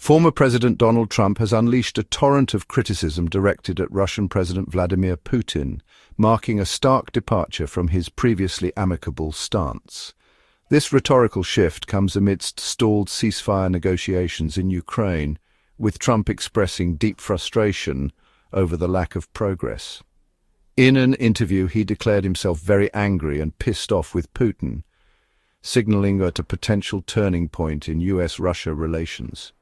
Former President Donald Trump has unleashed a torrent of criticism directed at Russian President Vladimir Putin, marking a stark departure from his previously amicable stance. This rhetorical shift comes amidst stalled ceasefire negotiations in Ukraine, with Trump expressing deep frustration over the lack of progress. In an interview, he declared himself very angry and pissed off with Putin, signaling at a potential turning point in US-Russia relations.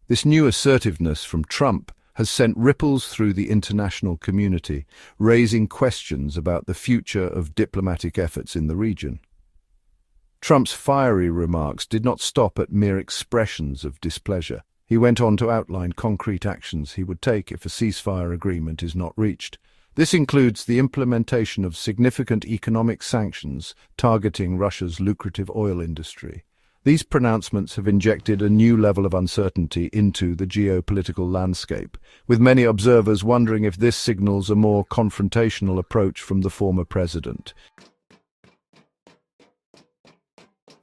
This new assertiveness from Trump has sent ripples through the international community, raising questions about the future of diplomatic efforts in the region. Trump's fiery remarks did not stop at mere expressions of displeasure. He went on to outline concrete actions he would take if a ceasefire agreement is not reached. This includes the implementation of significant economic sanctions targeting Russia's lucrative oil industry. These pronouncements have injected a new level of uncertainty into the geopolitical landscape, with many observers wondering if this signals a more confrontational approach from the former president.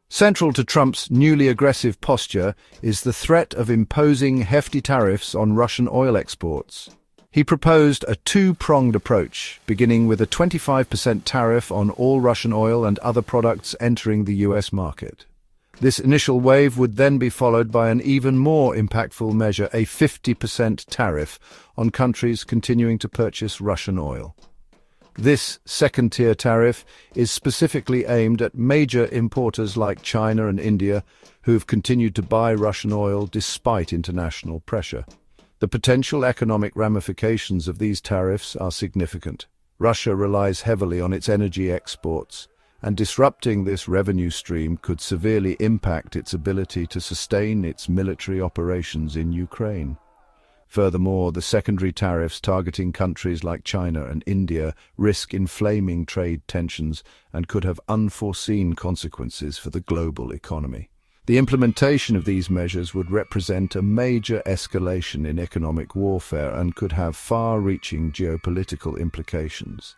Central to Trump's newly aggressive posture is the threat of imposing hefty tariffs on Russian oil exports. He proposed a two-pronged approach, beginning with a 25% tariff on all Russian oil and other products entering the US market. This initial wave would then be followed by an even more impactful measure, a 50% tariff on countries continuing to purchase Russian oil. This second-tier tariff is specifically aimed at major importers like China and India, who have continued to buy Russian oil despite international pressure. The potential economic ramifications of these tariffs are significant. Russia relies heavily on its energy exports, and disrupting this revenue stream could severely impact its ability to sustain its military operations in Ukraine. Furthermore, the secondary tariffs targeting countries like China and India risk inflaming trade tensions and could have unforeseen consequences for the global economy. The implementation of these measures would represent a major escalation in economic warfare and could have far-reaching geopolitical implications.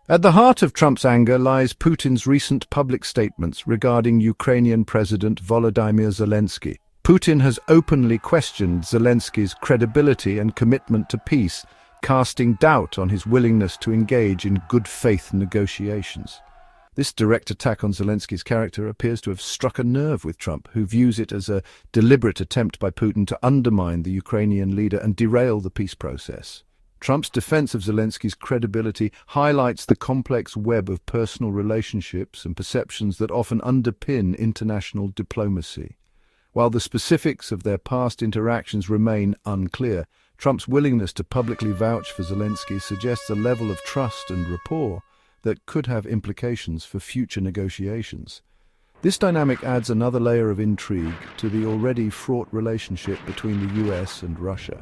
At the heart of Trump's anger lies Putin's recent public statements regarding Ukrainian President Volodymyr Zelensky. Putin has openly questioned Zelensky's credibility and commitment to peace, casting doubt on his willingness to engage in good-faith negotiations. This direct attack on Zelensky's character appears to have struck a nerve with Trump, who views it as a deliberate attempt by Putin to undermine the Ukrainian leader and derail the peace process. Trump's defense of Zelensky's credibility highlights the complex web of personal relationships and perceptions that often underpin international diplomacy. While the specifics of their past interactions remain unclear, Trump's willingness to publicly vouch for Zelensky suggests a level of trust and rapport that could have implications for future negotiations. This dynamic adds another layer of intrigue to the already fraught relationship between the US and Russia.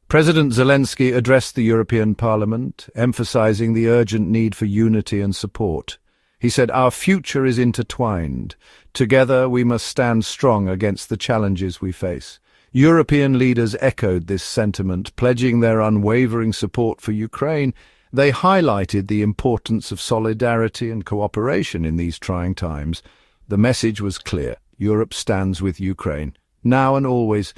President Zelensky addressed the European Parliament, emphasizing the urgent need for unity and support. He said, "Our future is intertwined. Together we must stand strong against the challenges we face." European leaders echoed this sentiment, pledging their unwavering support for Ukraine. They highlighted the importance of solidarity and cooperation in these trying times. The message was clear: Europe stands with Ukraine, now and always.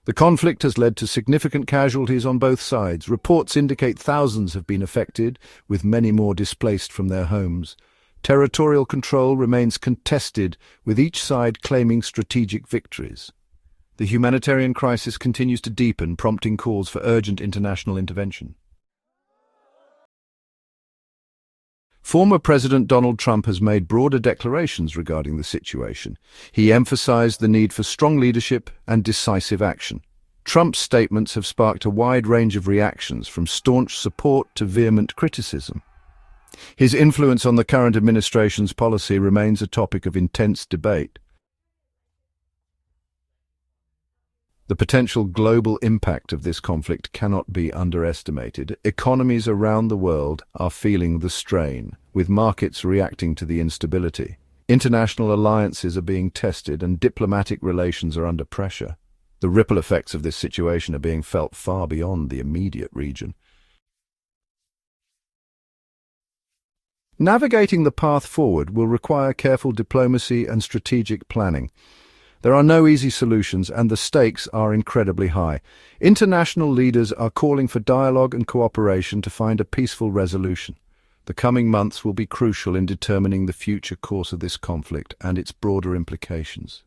The conflict has led to significant casualties on both sides. Reports indicate thousands have been affected, with many more displaced from their homes. Territorial control remains contested, with each side claiming strategic victories. The humanitarian crisis continues to deepen, prompting calls for urgent international intervention. Former President Donald Trump has made broader declarations regarding the situation. He emphasized the need for strong leadership and decisive action. Trump's statements have sparked a wide range of reactions, from staunch support to vehement criticism. His influence on the current administration's policy remains a topic of intense debate. The potential global impact of this conflict cannot be underestimated. Economies around the world are feeling the strain, with markets reacting to the instability. International alliances are being tested and diplomatic relations are under pressure. The ripple effects of this situation are being felt far beyond the immediate region. Navigating the path forward will require careful diplomacy and strategic planning. There are no easy solutions, and the stakes are incredibly high. International leaders are calling for dialogue and cooperation to find a peaceful resolution. The coming months will be crucial in determining the future course of this conflict and its broader implications.